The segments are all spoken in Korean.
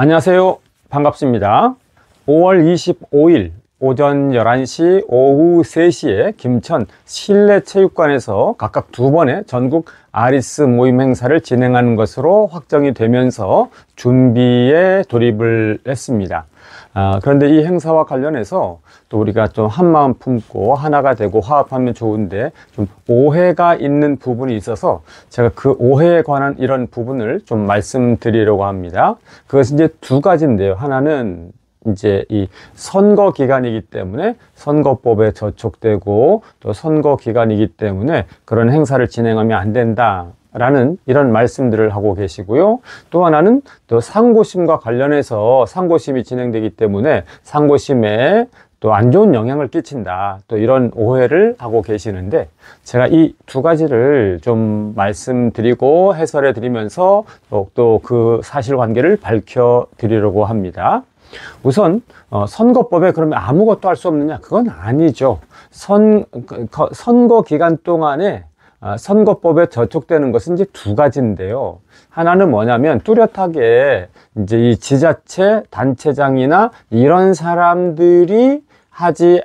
안녕하세요. 반갑습니다. 5월 25일 오전 11시, 오후 3시에 김천 실내체육관에서 각각 2번의 전국 아리스 모임 행사를 진행하는 것으로 확정이 되면서 준비에 돌입을 했습니다. 그런데 이 행사와 관련해서 또 우리가 좀 한마음 품고 하나가 되고 화합하면 좋은데 좀 오해가 있는 부분이 있어서 제가 그 오해에 관한 이런 부분을 좀 말씀드리려고 합니다. 그것은 이제 두 가지인데요. 하나는 이제 이 선거 기간이기 때문에 선거법에 저촉되고 또 선거 기간이기 때문에 그런 행사를 진행하면 안 된다라는 이런 말씀들을 하고 계시고요. 또 하나는 또 상고심과 관련해서 상고심이 진행되기 때문에 상고심에 또 안 좋은 영향을 끼친다, 또 이런 오해를 하고 계시는데, 제가 이 두 가지를 좀 말씀드리고 해설해 드리면서 또 그 사실관계를 밝혀 드리려고 합니다. 우선 선거법에 그러면 아무것도 할 수 없느냐? 그건 아니죠. 선거 기간 동안에 선거법에 저촉되는 것은 이제 두 가지인데요. 하나는 뭐냐면 뚜렷하게 이제 이 지자체 단체장이나 이런 사람들이 하지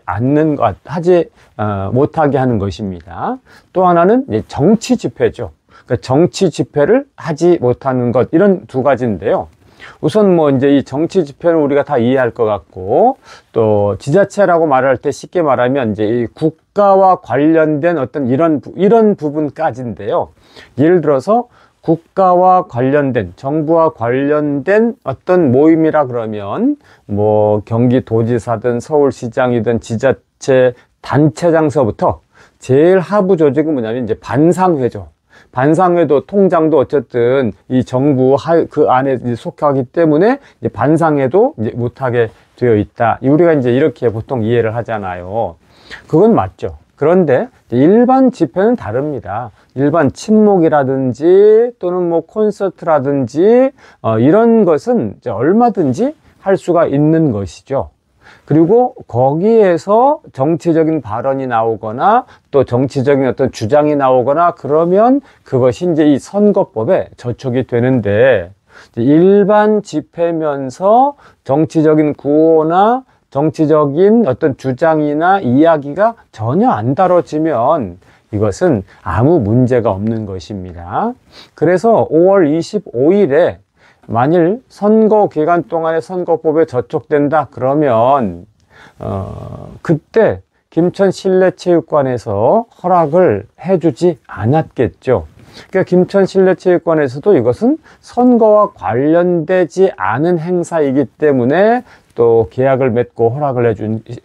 못하게 하는 것입니다. 또 하나는 이제 정치 집회죠. 그러니까 정치 집회를 하지 못하는 것, 이런 두 가지인데요. 우선 뭐 이제 이 정치 집회는 우리가 다 이해할 것 같고, 또 지자체라고 말할 때 쉽게 말하면 이제 이 국가와 관련된 어떤 이런 부분까지인데요. 예를 들어서 국가와 관련된, 정부와 관련된 어떤 모임이라 그러면 뭐 경기도지사든 서울시장이든 지자체 단체장서부터 제일 하부 조직은 뭐냐면 이제 반상회죠. 반상회도 통장도 어쨌든 이 정부 그 안에 속하기 때문에 이제 반상회도 이제 못하게 되어 있다. 우리가 이제 이렇게 보통 이해를 하잖아요. 그건 맞죠. 그런데 일반 집회는 다릅니다. 일반 친목이라든지 또는 뭐 콘서트라든지 이런 것은 이제 얼마든지 할 수가 있는 것이죠. 그리고 거기에서 정치적인 발언이 나오거나 또 정치적인 어떤 주장이 나오거나 그러면 그것이 이제 이 선거법에 저촉이 되는데, 일반 집회면서 정치적인 구호나 정치적인 어떤 주장이나 이야기가 전혀 안 다뤄지면 이것은 아무 문제가 없는 것입니다. 그래서 5월 25일에 만일 선거 기간 동안에 선거법에 저촉된다 그러면 그때 김천 실내체육관에서 허락을 해주지 않았겠죠. 그러니까 김천 실내체육관에서도 이것은 선거와 관련되지 않은 행사이기 때문에 또 계약을 맺고 허락을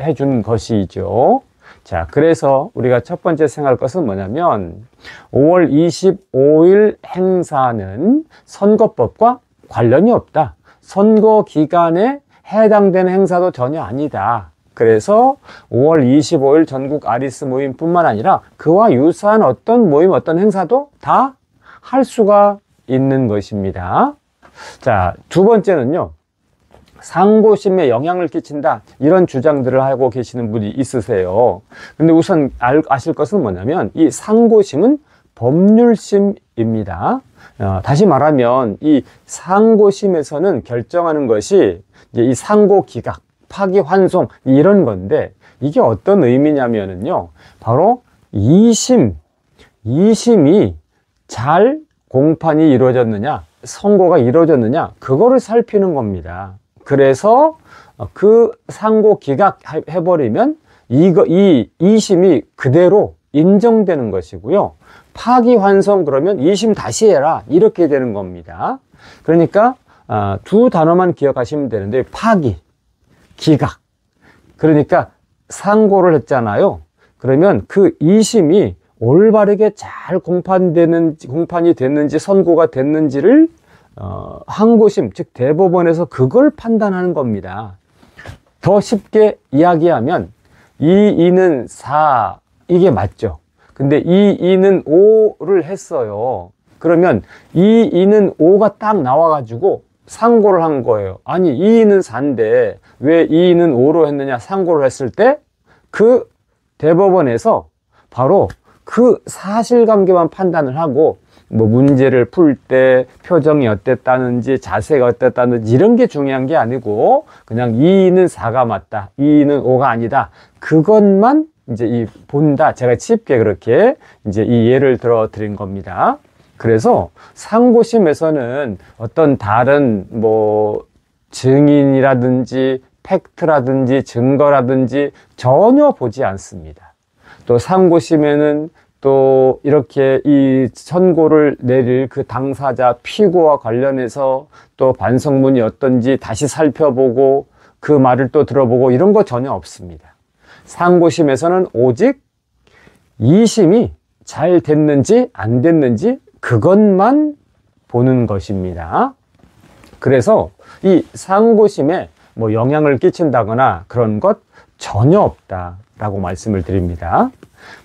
해준 것이죠. 자, 그래서 우리가 첫 번째 생각할 것은 뭐냐면 5월 25일 행사는 선거법과 관련이 없다. 선거 기간에 해당되는 행사도 전혀 아니다. 그래서 5월 25일 전국 아리스 모임뿐만 아니라 그와 유사한 어떤 모임, 어떤 행사도 다 할 수가 있는 것입니다. 자, 두 번째는요. 상고심에 영향을 끼친다, 이런 주장들을 하고 계시는 분이 있으세요. 근데 우선 아실 것은 뭐냐면 이 상고심은 법률심입니다. 다시 말하면 이 상고심에서는 결정하는 것이 이제 이 상고 기각, 파기환송 이런 건데, 이게 어떤 의미냐면은요, 바로 2심이 잘 공판이 이루어졌느냐, 선고가 이루어졌느냐, 그거를 살피는 겁니다. 그래서 그 상고 기각 해버리면 이 2심이 그대로 인정되는 것이고요. 파기환송 그러면 2심 다시 해라, 이렇게 되는 겁니다. 그러니까 두 단어만 기억하시면 되는데, 파기, 기각. 그러니까 상고를 했잖아요. 그러면 그 2심이 올바르게 잘 공판이 됐는지 선고가 됐는지를 항고심, 즉 대법원에서 그걸 판단하는 겁니다. 더 쉽게 이야기하면 2는 4, 이게 맞죠. 근데 2는 5를 했어요. 그러면 2는 5가 딱 나와가지고 상고를 한 거예요. 아니 2는 4인데 왜 2는 5로 했느냐, 상고를 했을 때 그 대법원에서 바로 그 사실관계만 판단을 하고 뭐 문제를 풀 때 표정이 어땠다는지 자세가 어땠다는지 이런 게 중요한 게 아니고 그냥 2는 4가 맞다, 2는 5가 아니다, 그것만 이제 본다. 제가 쉽게 그렇게 이제 이 예를 들어 드린 겁니다. 그래서 상고심에서는 어떤 다른 뭐 증인이라든지 팩트라든지 증거라든지 전혀 보지 않습니다. 또 상고심에는 또 이렇게 이 선고를 내릴 그 당사자 피고와 관련해서 또 반성문이 어떤지 다시 살펴보고 그 말을 또 들어보고 이런 거 전혀 없습니다. 상고심에서는 오직 2심이 잘 됐는지 안 됐는지 그것만 보는 것입니다. 그래서 이 상고심에 뭐 영향을 끼친다거나 그런 것 전혀 없다라고 말씀을 드립니다.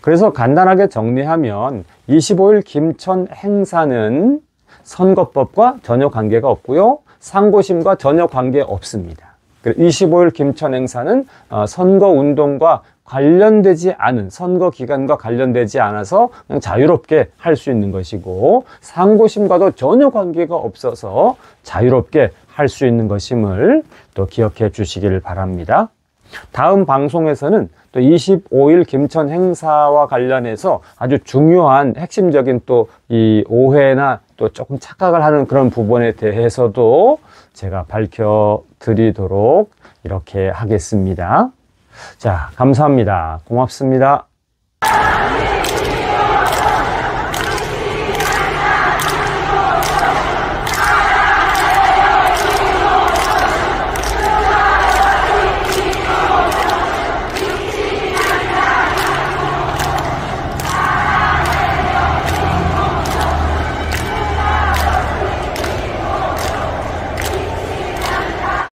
그래서 간단하게 정리하면 25일 김천 행사는 선거법과 전혀 관계가 없고요, 상고심과 전혀 관계 없습니다. 25일 김천 행사는 선거운동과 관련되지 않은, 선거 기간과 관련되지 않아서 그냥 자유롭게 할 수 있는 것이고, 상고심과도 전혀 관계가 없어서 자유롭게 할 수 있는 것임을 또 기억해 주시길 바랍니다. 다음 방송에서는 또 25일 김천 행사와 관련해서 아주 중요한 핵심적인 또 이 오해나 또 조금 착각을 하는 그런 부분에 대해서도 제가 밝혀 드리도록 이렇게 하겠습니다. 자, 감사합니다. 고맙습니다.